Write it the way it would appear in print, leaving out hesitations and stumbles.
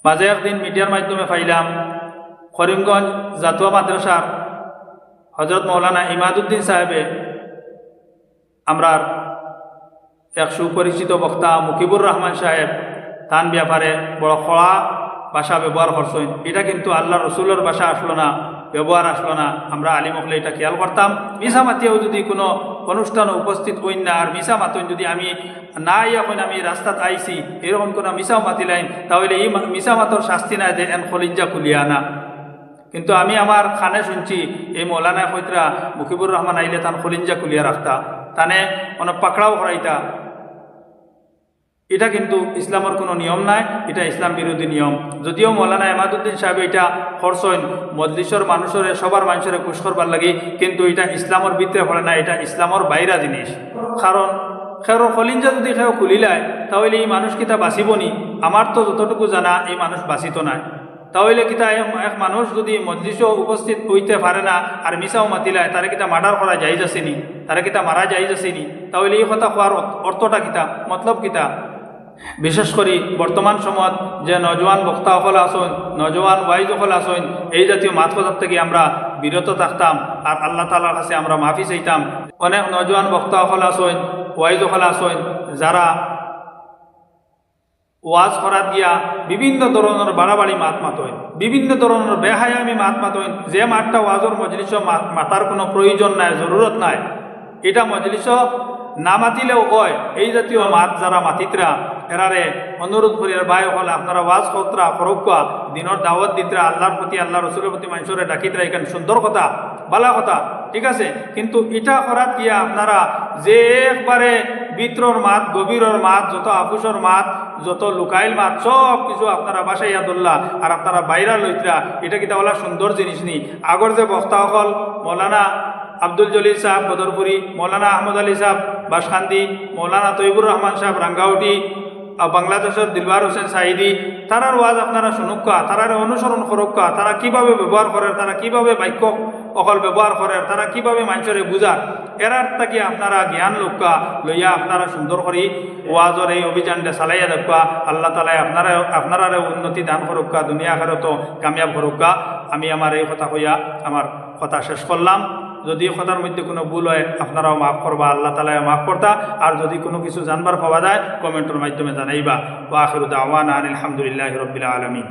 মাঝে একদিন মিডিয়ার মাধ্যমে পাইলাম করিমগঞ্জ জাতুয়া মাদ্রাসার হজরত মৌলানা ইমাদুদ্দিন সাহেবে আমরার এক সুপরিচিত বক্তা মুকিবুর রহমান সাহেব তান ব্যাপারে বড় খোলা ভাষা ব্যবহার করছেন। এটা কিন্তু আল্লাহ রসুলের ভাষা আসলো না, ব্যবহার আসলো না। আমরা আলিমকলে এটা খেয়াল করতাম। মিশা মাতিয়েও যদি কোনো অনুষ্ঠানে উপস্থিত হইন না আর মিশা মাতইন যদি আমি না এখন আমি রাস্তাত আইছি এরকম কোনো মিশাও মাতিলাইন, তাহলে এই মিশা মাতর শাস্তি নাই যে এন খলিঞ্জা খুলিয়া না। কিন্তু আমি আমার খানে শুনছি এই মৌলানা কইতরা মুকিবুর রহমান আইলে তান খলিঞ্জা খুলিয়া রাখতা, তানে অনেক পাকড়াও করাইতা। এটা কিন্তু ইসলামের কোনো নিয়ম নাই, এটা ইসলাম বিরোধী নিয়ম। যদিও মৌলানা ইমাদুদ্দিন সাহেব এটা করছেন মজলিসের মানুষের সবার মানুষের খুশ করবার লাগি, কিন্তু এটা ইসলামের ভিতরে পড়ে না, এটা ইসলামের বাইরা জিনিস। কারণ খেরো খলিঞ্জা যদি খেয়ে খুলিলায় তাহলে এই মানুষ কিতা বাঁচিব নি? আমার তো যতটুকু জানা এই মানুষ বাঁচিত নাই। তাহলে কিতা এক মানুষ যদি মজলিসও উপস্থিত হইতে পারে না আর মিশাও মাতিলায়, তারা কিতা মার্ডার করা যাইজ আসেনি? তারা কিতা মারা যাইজ আসেনি? তাহলে এই কথা কোয়ার অর্থটা কিতা, মতলব কিতা? বিশেষ করে বর্তমান সময়ত যে নজওয়ান বক্তা সকল আসন, নজওয়ান ওয়াইজ সকল আসন, এই জাতীয় মাত কথার থেকে আমরা বিরত থাকতাম আর আল্লাহ তাআলার কাছে আমরা মাফি চাইতাম। অনেক নজওয়ান বক্তা সকল আসন, ওয়াইজ সকল আসন, যারা ওয়াজ করাত গিয়া বিভিন্ন ধরনের বাড়াবাড়ি মাত মাতইন, বিভিন্ন ধরনের বেহায়ামি মাত মাতইন, যে মাতটা ওয়াজর মজলিস মাতার কোনো প্রয়োজন নাই, জরুরত নাই। এটা মজলিস না মাতিলেও হয়। এই জাতীয় মাত যারা মাতিতরা এরারে অনুরোধ করি, ভাই হলে আপনারা ওয়াজ কতরা ফরকা দিনের দাওয়াত দিতরা, আল্লাহর প্রতি আল্লাহ রসুলের প্রতি মানুষের ডাকিতরা, এখানে সুন্দর কথা ভালো কথা ঠিক আছে। কিন্তু এটা করাত গিয়া আপনারা যে একবারে ভিতরের মাত, গভীরের মাত, যত আফুসর মাত, যত লুকাইল মাত, সব কিছু আপনারা বাসাইয়া দোল্লা আর আপনারা বাইরা লইতরা, এটা কি তাহলে সুন্দর জিনিস নি? আগর যে বক্তা হল মৌলানা আব্দুল জলিল সাহেব বদরপুরি, মৌলানা আহমদ আলী সাহেব বাসখান্দি, মৌলানা তৈবুর রহমান সাহেব রাঙ্গাউটি, বাংলাদেশের দিলবার হোসেন সাইদি, তারার ওয়াজ আপনারা শুনুকা, তারার অনুসরণ করুকা, তারা কিভাবে ব্যবহার করে, তারা কিভাবে বাক্য অকল ব্যবহার করে, তারা কিভাবে মানুষের বুঝার, এরার তাকে আপনারা জ্ঞান লোকা লইয়া আপনারা সুন্দর করে ওয়াজর এই অভিযানটা চালাইয়া দেখবা। আল্লাহ তালাই আপনারা উন্নতি দান করুকা, দুনিয়া আখেরাতো কামিয়াব করুকা। আমি আমার এই কথা কইয়া আমার কথা শেষ করলাম। যদি কথার মধ্যে কোনো ভুল হয় আপনারাও মাফ করবা, আল্লাহ তাআলা মাফ করতা। আর যদি কোনো কিছু জানবার পাওয়া যায় কমেন্টের মাধ্যমে জানাইবা। ওয়া আখিরু দাওয়ানা আলহামদুলিল্লাহি রাব্বিল আলামিন।